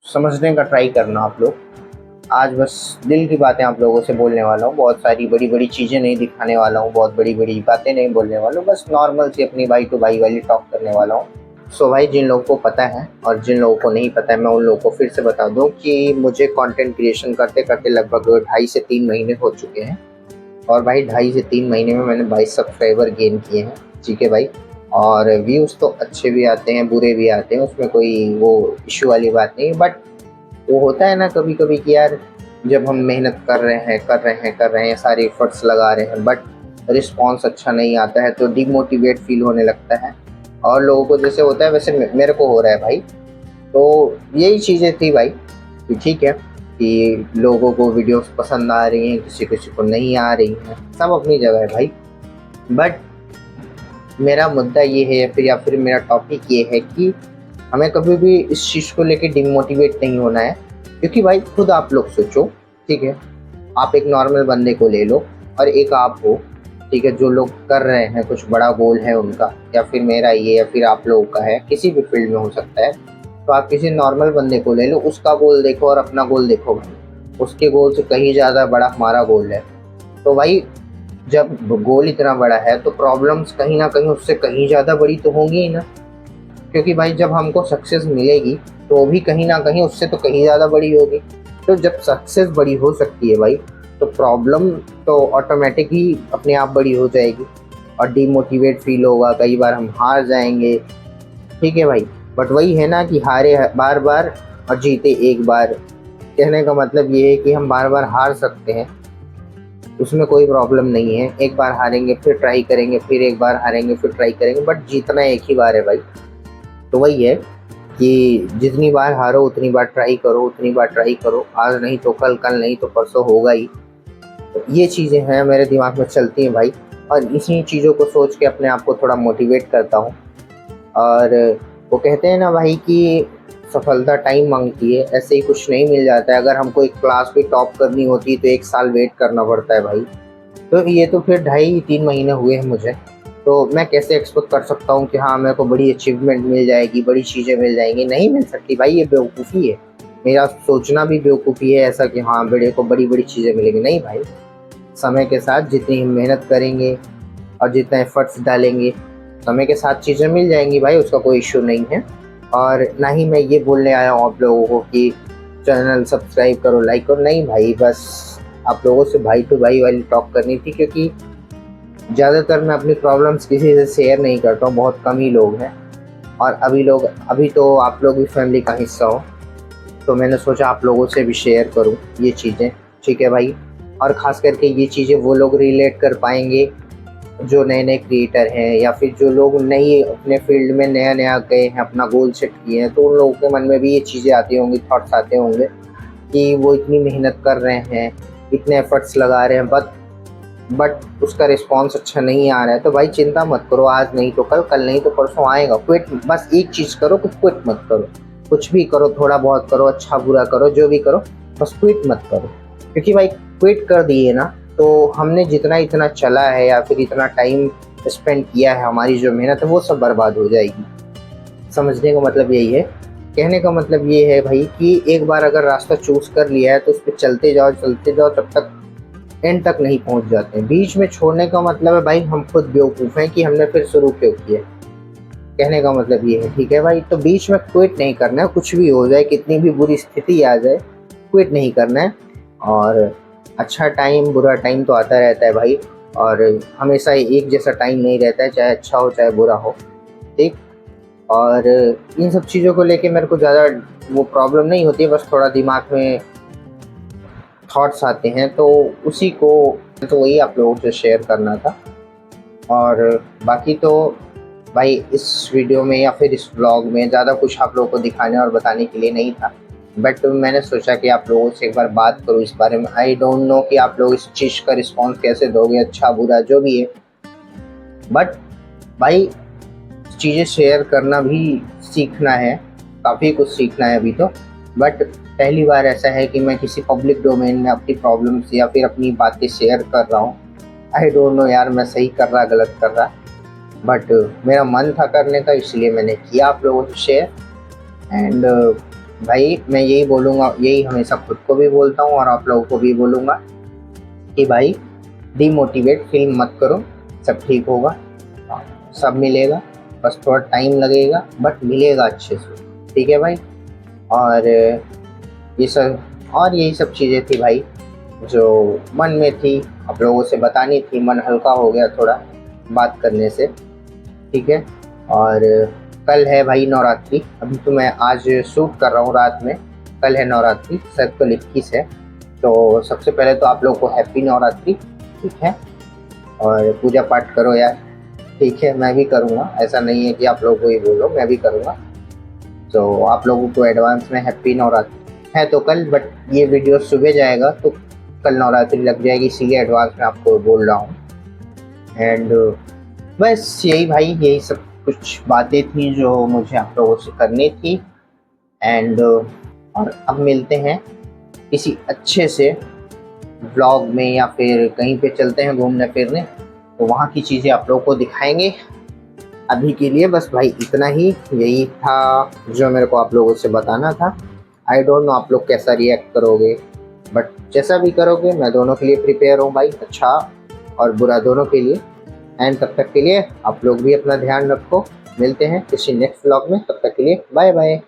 समझने का ट्राई करना आप लोग। आज बस दिल की बातें आप लोगों से बोलने वाला हूँ, बहुत सारी बड़ी बड़ी चीज़ें नहीं दिखाने वाला हूँ, बहुत बड़ी बड़ी बातें नहीं बोलने वाला हूँ, बस नॉर्मल सी अपनी भाई टू भाई वाली टॉक करने वाला हूँ। सो भाई, जिन लोगों को पता है और जिन लोगों को नहीं पता है, मैं उन लोगों को फिर से बता दूँ कि मुझे कंटेंट क्रिएशन करते करते लगभग 2.5 से 3 महीने हो चुके हैं। और भाई 2.5 से 3 महीने में मैंने 22 सब्सक्राइबर गेन किए हैं। ठीक है भाई। और व्यूज़ तो अच्छे भी आते हैं, बुरे भी आते हैं, उसमें कोई वो इशू वाली बात नहीं। बट वो होता है ना कभी कभी कि यार, जब हम मेहनत कर रहे हैं, सारे एफर्ट्स लगा रहे हैं, बट रिस्पॉन्स अच्छा नहीं आता है तो डिमोटिवेट फील होने लगता है। और लोगों को जैसे होता है वैसे मेरे को हो रहा है भाई। तो यही चीज़ें थी भाई कि ठीक है कि लोगों को वीडियोस पसंद आ रही हैं, किसी किसी को नहीं आ रही हैं, सब अपनी जगह है भाई। बट मेरा मुद्दा ये है या फिर मेरा टॉपिक ये है कि हमें कभी भी इस चीज़ को लेके डिमोटिवेट नहीं होना है। क्योंकि भाई खुद आप लोग सोचो, ठीक है, आप एक नॉर्मल बंदे को ले लो और एक आप हो, ठीक है, जो लोग कर रहे हैं, कुछ बड़ा गोल है उनका, या फिर मेरा ये या फिर आप लोगों का है, किसी भी फील्ड में हो सकता है। तो आप किसी नॉर्मल बंदे को ले लो, उसका गोल देखो और अपना गोल देखो भाई, उसके गोल से कहीं ज़्यादा बड़ा हमारा गोल है। तो भाई जब गोल इतना बड़ा है तो प्रॉब्लम्स कहीं ना कहीं उससे कहीं ज़्यादा बड़ी तो होंगी ही ना। क्योंकि भाई जब हमको सक्सेस मिलेगी तो वो भी कहीं ना कहीं उससे तो कहीं ज़्यादा बड़ी होगी। तो जब सक्सेस बड़ी हो सकती है भाई, तो प्रॉब्लम तो ऑटोमेटिक ही अपने आप बड़ी हो जाएगी और डीमोटिवेट फील होगा, कई बार हम हार जाएंगे। ठीक है भाई। बट वही है ना कि हारे बार बार और जीते एक बार। कहने का मतलब ये है कि हम बार बार हार सकते हैं, उसमें कोई प्रॉब्लम नहीं है। एक बार हारेंगे, फिर ट्राई करेंगे, फिर एक बार हारेंगे, फिर ट्राई करेंगे, बट जीतना एक ही बार है भाई। तो वही है कि जितनी बार हारो उतनी बार ट्राई करो, उतनी बार ट्राई करो। आज नहीं तो कल, कल नहीं तो परसों होगा ही। तो ये चीज़ें हैं मेरे दिमाग में चलती हैं भाई, और इसी चीज़ों को सोच के अपने आप को थोड़ा मोटिवेट करता हूँ। और वो कहते हैं ना भाई कि सफलता टाइम मांगती है, ऐसे ही कुछ नहीं मिल जाता है। अगर हमको एक क्लास भी टॉप करनी होती है तो 1 साल वेट करना पड़ता है भाई। तो ये तो फिर 2.5 3 महीने हुए हैं मुझे, तो मैं कैसे एक्सपेक्ट कर सकता हूँ कि हाँ मेरे को बड़ी अचीवमेंट मिल जाएगी, बड़ी चीज़ें मिल जाएंगी। नहीं मिल सकती भाई, ये बेवकूफ़ी है। मेरा सोचना भी बेवकूफ़ी है ऐसा कि हाँ बड़े को बड़ी बड़ी चीज़ें मिलेंगी। नहीं भाई, समय के साथ जितनी हम मेहनत करेंगे और जितना एफर्ट्स डालेंगे, समय के साथ चीज़ें मिल जाएंगी भाई, उसका कोई इशू नहीं है। और ना ही मैं ये बोलने आया हूँ आप लोगों को कि चैनल सब्सक्राइब करो, लाइक करो। नहीं भाई, बस आप लोगों से भाई टू भाई वाली टॉक करनी थी। क्योंकि ज़्यादातर मैं अपनी प्रॉब्लम्स किसी से शेयर नहीं करता हूँ, बहुत कम ही लोग हैं। और अभी तो आप लोग भी फैमिली का हिस्सा हो, तो मैंने सोचा आप लोगों से भी शेयर करूँ ये चीज़ें। ठीक है भाई। और ख़ास करके ये चीज़ें वो लोग रिलेट कर पाएंगे जो नए नए क्रिएटर हैं, या फिर जो लोग नई अपने फील्ड में नया नया गए हैं, अपना गोल सेट किए हैं। तो उन लोगों के मन में भी ये चीज़ें आती होंगी, थॉट्स आते होंगे कि वो इतनी मेहनत कर रहे हैं, इतने एफर्ट्स लगा रहे हैं, बट उसका रिस्पॉन्स अच्छा नहीं आ रहा है। तो भाई चिंता मत करो, आज नहीं तो कल, कल नहीं तो परसों आएगा। क्विट बस एक चीज़ करो कि क्विट मत करो। कुछ भी करो, थोड़ा बहुत करो, अच्छा बुरा करो, जो भी करो, बस क्विट मत करो। क्योंकि भाई क्विट कर दिए ना तो हमने जितना इतना चला है या फिर इतना टाइम स्पेंड किया है, हमारी जो मेहनत है वो सब बर्बाद हो जाएगी। समझने का मतलब यही है। कहने का मतलब ये है भाई कि एक बार अगर रास्ता चूज़ कर लिया है तो उस पर चलते जाओ चलते जाओ, तब तक एंड तक नहीं पहुंच जाते हैं। बीच में छोड़ने का मतलब है भाई हम खुद बेवकूफ़ हैं कि हमने फिर शुरू क्यों किया। कहने का मतलब ये है। ठीक है भाई। तो बीच में क्विट नहीं करना है, कुछ भी हो जाए, कितनी भी बुरी स्थिति आ जाए, क्विट नहीं करना है। और अच्छा टाइम बुरा टाइम तो आता रहता है भाई, और हमेशा एक जैसा टाइम नहीं रहता है, चाहे अच्छा हो चाहे बुरा हो। ठीक। और इन सब चीज़ों को लेके मेरे को ज़्यादा वो प्रॉब्लम नहीं होती है, बस थोड़ा दिमाग में थॉट्स आते हैं, तो उसी को तो वही आप लोगों से शेयर करना था। और बाकी तो भाई इस वीडियो में या फिर इस व्लॉग में ज़्यादा कुछ आप लोगों को दिखाने और बताने के लिए नहीं था। बट मैंने सोचा कि आप लोगों से एक बार बात करूँ इस बारे में। आई डोंट नो कि आप लोग इस चीज़ का रिस्पॉन्स कैसे दोगे, अच्छा बुरा जो भी है। बट भाई चीज़ें शेयर करना भी सीखना है, काफ़ी कुछ सीखना है अभी तो। बट पहली बार ऐसा है कि मैं किसी पब्लिक डोमेन में अपनी प्रॉब्लम्स या फिर अपनी बातें शेयर कर रहा हूँ। आई डोंट नो यार, मैं सही कर रहा गलत कर रहा, बट मेरा मन था करने का, इसलिए मैंने किया आप लोगों से शेयर। एंड भाई मैं यही बोलूँगा, यही हमेशा खुद को भी बोलता हूँ और आप लोगों को भी बोलूँगा कि भाई डीमोटिवेट फील मत करो, सब ठीक होगा, सब मिलेगा, बस थोड़ा टाइम लगेगा बट मिलेगा अच्छे से, ठीक है भाई। और ये सब, और यही सब चीज़ें थी भाई जो मन में थी, आप लोगों से बतानी थी, मन हल्का हो गया थोड़ा बात करने से, ठीक है। और कल है भाई नवरात्रि, अभी तो मैं आज शूट कर रहा हूँ रात में, कल है नवरात्रि, शायद कल 21 है। तो सबसे पहले तो आप लोगों को हैप्पी नवरात्रि, ठीक है। और पूजा पाठ करो यार, ठीक है, मैं भी करूँगा, ऐसा नहीं है कि आप लोगों को ही बोलो, मैं भी करूँगा। तो आप लोगों को एडवांस में हैप्पी नवरात्रि है तो कल, बट ये वीडियो सुबह जाएगा तो कल नवरात्रि लग जाएगी, इसीलिए एडवांस में आपको बोल रहा हूँ। एंड बस यही भाई, यही सब कुछ बातें थी जो मुझे आप लोगों से करनी थी। एंड और अब मिलते हैं किसी अच्छे से व्लॉग में, या फिर कहीं पे चलते हैं घूमने फिरने, तो वहाँ की चीज़ें आप लोगों को दिखाएंगे। अभी के लिए बस भाई इतना ही, यही था जो मेरे को आप लोगों से बताना था। आई डोंट नो आप लोग कैसा रिएक्ट करोगे, बट जैसा भी करोगे मैं दोनों के लिए प्रिपेयर हूँ भाई, अच्छा और बुरा दोनों के लिए। एंड तब तक के लिए आप लोग भी अपना ध्यान रखो, मिलते हैं किसी नेक्स्ट व्लॉग में, तब तक के लिए बाय बाय।